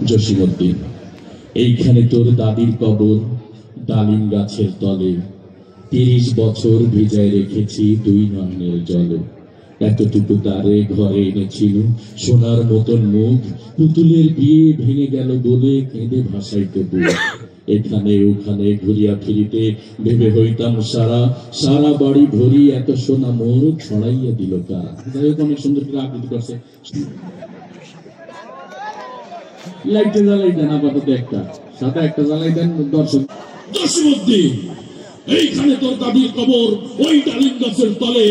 জসীমউদ্দিন, এইখানে তোর দাদির কবর, ডালিম গাছের তলে ৩০ বছর ভিজায় রেখেছি দুই নয়নের জলে। এতটুকু দ্বারে ঘরে এনেছিল সোনার মতন মুখ, পুতুলের বিয়ে ভেঙে গেল বলে কেঁদে ভাসাইতে বুক। এখানে ওখানে ঘুরিয়া ফিরিতে ভেবে হইতাম সারা, সারা বাড়ি ভরি এত সোনা মোর ছড়াইয়া দিল কারা। যাই হোক, অনেক সুন্দর করে আবৃত্তি করছে। লাইটে জ্বালাই দেন আপাতত, একটা সাদা একটা জ্বালাই দেন দর্শক। জসীমউদ্দিন, এইখানে তোর দাদির কবর, ওই ডালিম গাছের তলে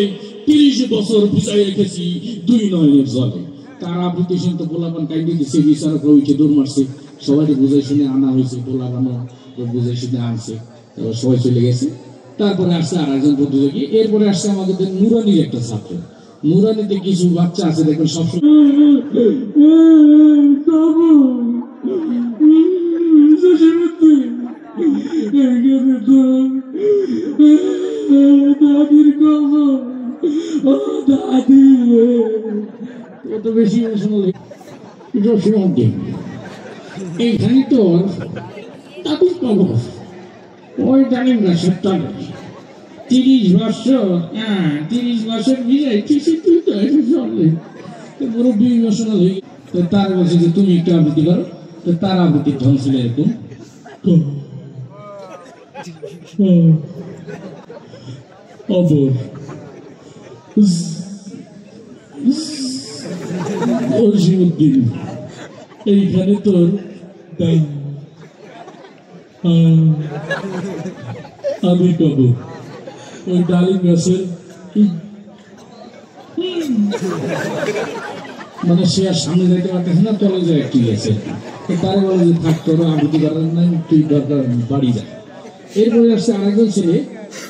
৩০ বছর ভিজাই রেখেছি দুই নয়নের জলে। তার আবৃত্তি শুনতে পোলাপান কাইন্দি দিচ্ছে, বিচারকরা উঠে দৌড় মারছে, সবাই বুঝাই শুনে আনা হয়েছে, পোলাপানও বুঝাই শুনে আনছে, তারপর সবাই চলে গেছে। তারপরে আসছে আর একজন প্রতিযোগী, এরপরে আসছে আমাদের নুরানির একটা ছাত্র। নুরানিতে কিছু বাচ্চা আছে দেখবেন সবসময় দাদির কবর, দাদি কত বেশি ইমোশনাল। জসীমউদ্দিন, এইখানে তোর দাদির কবর, ওই ডালিম গাছের তলে ৩০ বছর, ৩০ বছর ভিজাই কিছু তুই তো চলে পুরো ইমোশনাল হয়ে গেছে। তার বলছে যে তুমি একটু আবৃত্তি করো। তো তার আবৃত্তির ঢং ছিল এরকম, জসীমউদ্দিন, এইখানে তোর আমি কবর, ওই ডালিম গাছের মানে সে আর সামনে যাইতে পারতেছে না, তলে যায় একটি গেছে। তারা বলে যে থাক, তোর আবৃত্তি করার নাই, তুই দরকার বাড়ি যা। এরপরে আসছে আরেকজন ছেলে,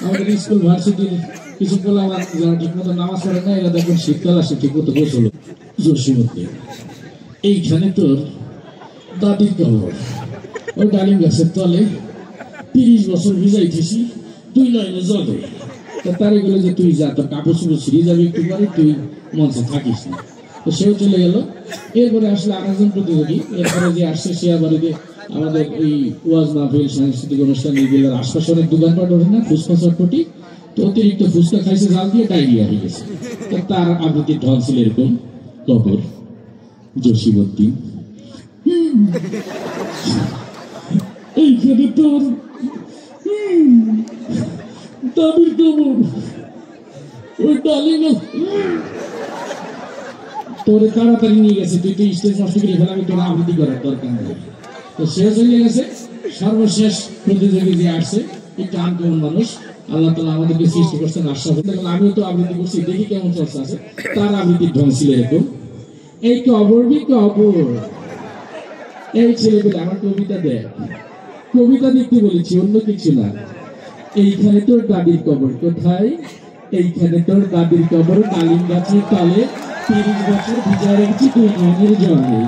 আমাদের স্কুল ভার্সিটির কিছু বলা যারা ঠিক মতো নামাজ পড়ে না, এরা দেখুন শীতকাল আসে ঠিক মতো গোসল। জসীমউদ্দিন, এইখানে তোর দাদির কবর, ওই ডালিম গাছের তলে ৩০ বছর ভিজাইতেছি দুই নয়নের জলে। তার এগুলো যে তুই যা, তোর কাপড় চুপড় ছিঁড়ে যাবে একটু পরে, তুই মঞ্চে থাকিস না। তো সেও চলে গেল। এরপরে আসলে আরেকজন প্রতিযোগী, এরপরে যে আসছে সে আবার আমাদের এই ওয়াজ মাহফিল সাংস্কৃতিক অনুষ্ঠান এগুলোর আশপাশে অনেক দোকানপাট ওঠে না, ফুচকা চটপটি, তো অতিরিক্ত ফুচকা খাইছে, জাল দিয়ে ডায়রিয়া হয়ে গেছে। তো তার আবৃত্তির ঢং ছিল এরকম, কবর। জসীমউদ্দিন, এইখানে তোর দাদির কবর, ওই ডালিম তোরে তাড়াতাড়ি নিয়ে গেছে, তুই তো স্টেজ নষ্ট করে ফেলাবি, তোর আবৃত্তি করার দরকার নেই। তো সে চলে গেছে। সর্বশেষ প্রতিযোগী যে আসছে, একটু আনকমন মানুষ, আল্লাহ তাআলা আমাদেরকে সৃষ্টি করছেন আশরাফ। আমিও তো আবৃত্তি করছি, দেখি কেমন চর্চা আছে। তার আবৃত্তির ঢং ছিল এরকম, এই কবর কবর, এই ছেলেগুলো আমার কবিতা দেয়, কবিতা দেখতে বলেছি, অন্য কিছু না। এইখানে তোর দাদির কবর কোথায়? এইখানে তোর দাদির কবর, ডালিম গাছের তলে ৩০ বছর ভিজায় রেখেছি দুই নয়নের জলে।